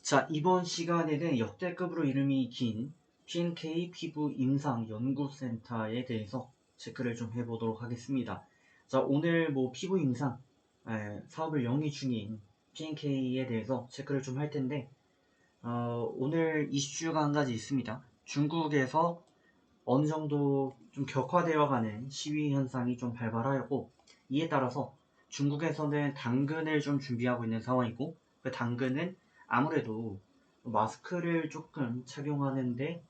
자, 이번 시간에는 역대급으로 이름이 긴 P&K 피부 임상 연구센터에 대해서 체크를 좀 해보도록 하겠습니다. 자, 오늘 피부 임상 사업을 영위 중인 P&K에 대해서 체크를 좀 할 텐데, 오늘 이슈가 한 가지 있습니다. 중국에서 어느 정도 좀 격화되어가는 시위 현상이 좀 발발하였고, 이에 따라서 중국에서는 당근을 좀 준비하고 있는 상황이고, 그 당근은 아무래도 마스크를 조금 착용하는데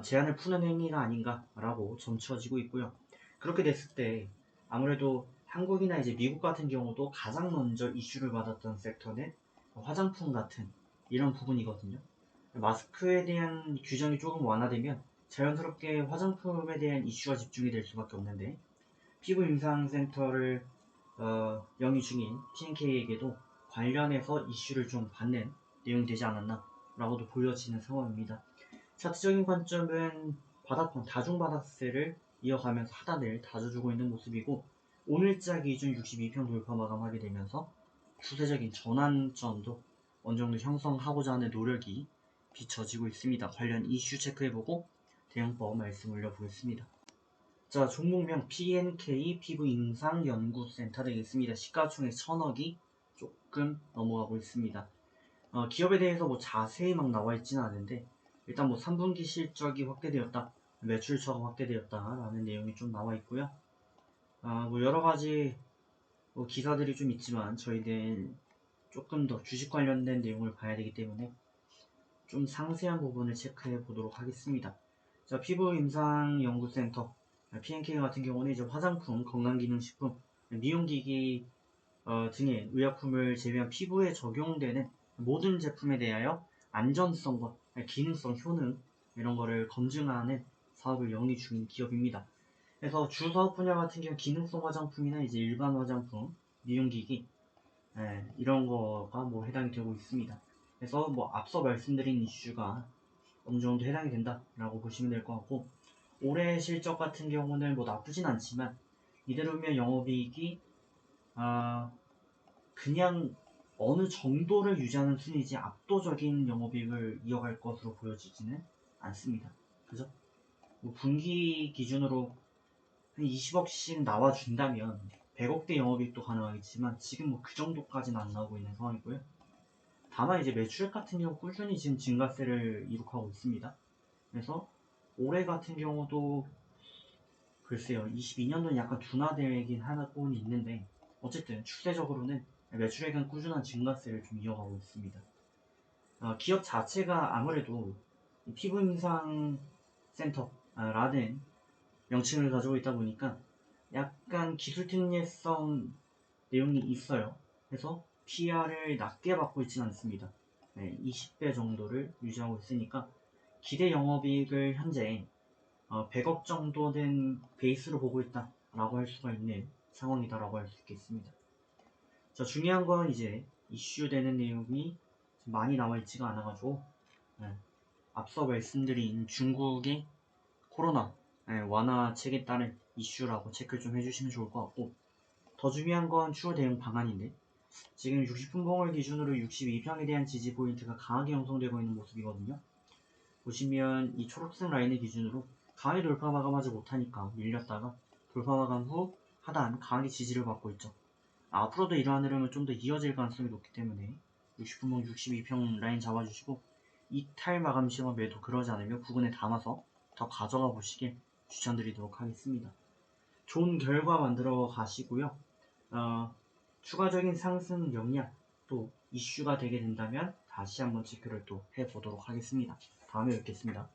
제한을 푸는 행위가 아닌가라고 점쳐지고 있고요. 그렇게 됐을 때 아무래도 한국이나 이제 미국 같은 경우도 가장 먼저 이슈를 받았던 섹터는 화장품 같은 이런 부분이거든요. 마스크에 대한 규정이 조금 완화되면 자연스럽게 화장품에 대한 이슈가 집중이 될 수밖에 없는데, 피부 임상센터를 영위 중인 P&K에게도 관련해서 이슈를 좀 받는 내용이 되지 않았나 라고도 보여지는 상황입니다. 차트적인 관점은 바닥권 다중바닥세를 이어가면서 하단을 다져주고 있는 모습이고, 오늘자 기준 62평 돌파 마감하게 되면서 추세적인 전환점도 어느 정도 형성하고자 하는 노력이 비춰지고 있습니다. 관련 이슈 체크해보고 대응법 말씀 올려보겠습니다. 자, 종목명 P&K 피부 임상 연구센터 되겠습니다. 시가총액 1000억이 조금 넘어가고 있습니다. 기업에 대해서 자세히 막 나와 있지는 않은데, 일단 3분기 실적이 확대되었다, 매출처가 확대되었다라는 내용이 좀 나와 있고요. 여러 가지 기사들이 좀 있지만 저희는 조금 더 주식 관련된 내용을 봐야 되기 때문에 좀 상세한 부분을 체크해 보도록 하겠습니다. 자, 피부 임상 연구센터 P&K 같은 경우는 이제 화장품, 건강기능식품, 미용기기 등의 의약품을 제외한 피부에 적용되는 모든 제품에 대하여 안전성과 기능성, 효능 이런 거를 검증하는 사업을 영위 중인 기업입니다. 그래서 주 사업 분야 같은 경우 기능성 화장품이나 이제 일반 화장품, 미용기기 이런 거가 해당이 되고 있습니다. 그래서 앞서 말씀드린 이슈가 어느 정도 해당이 된다라고 보시면 될 것 같고, 올해 실적 같은 경우는 나쁘진 않지만 이대로면 영업이익이 그냥 어느 정도를 유지하는 순이지 압도적인 영업이익을 이어갈 것으로 보여지지는 않습니다. 그죠? 분기 기준으로 한 20억씩 나와준다면 100억대 영업이익도 가능하겠지만 지금 그 정도까지는 안 나오고 있는 상황이고요. 다만 이제 매출 같은 경우 꾸준히 지금 증가세를 이룩하고 있습니다. 그래서 올해 같은 경우도 글쎄요, 22년도는 약간 둔화되긴 하고는 있는데, 어쨌든 추세적으로는 매출액은 꾸준한 증가세를 좀 이어가고 있습니다. 기업 자체가 아무래도 피부 임상 센터라는 명칭을 가지고 있다 보니까 약간 기술 특례성 내용이 있어요. 그래서 PR을 낮게 받고 있지는 않습니다. 20배 정도를 유지하고 있으니까 기대 영업이익을 현재 100억 정도 된 베이스로 보고 있다라고 할 수가 있는 상황이다라고 할 수 있겠습니다. 자, 중요한 건 이제 이슈되는 내용이 많이 나와 있지가 않아가지고 앞서 말씀드린 중국의 코로나 완화책에 따른 이슈라고 체크를 좀 해주시면 좋을 것 같고, 더 중요한 건 추후 대응 방안인데, 지금 60분봉을 기준으로 62평에 대한 지지 포인트가 강하게 형성되고 있는 모습이거든요. 보시면 이 초록색 라인을 기준으로 강하게 돌파 마감하지 못하니까 밀렸다가 돌파 마감 후 하단 강하게 지지를 받고 있죠. 앞으로도 이러한 흐름은 좀 더 이어질 가능성이 높기 때문에 60분봉 62평 라인 잡아주시고, 이탈 마감 시험 매도 그러지 않으면 부근에 담아서 더 가져가 보시길 추천드리도록 하겠습니다. 좋은 결과 만들어 가시고요. 추가적인 상승 역량 또 이슈가 되게 된다면 다시 한번 체크를 또 해보도록 하겠습니다. 다음에 뵙겠습니다.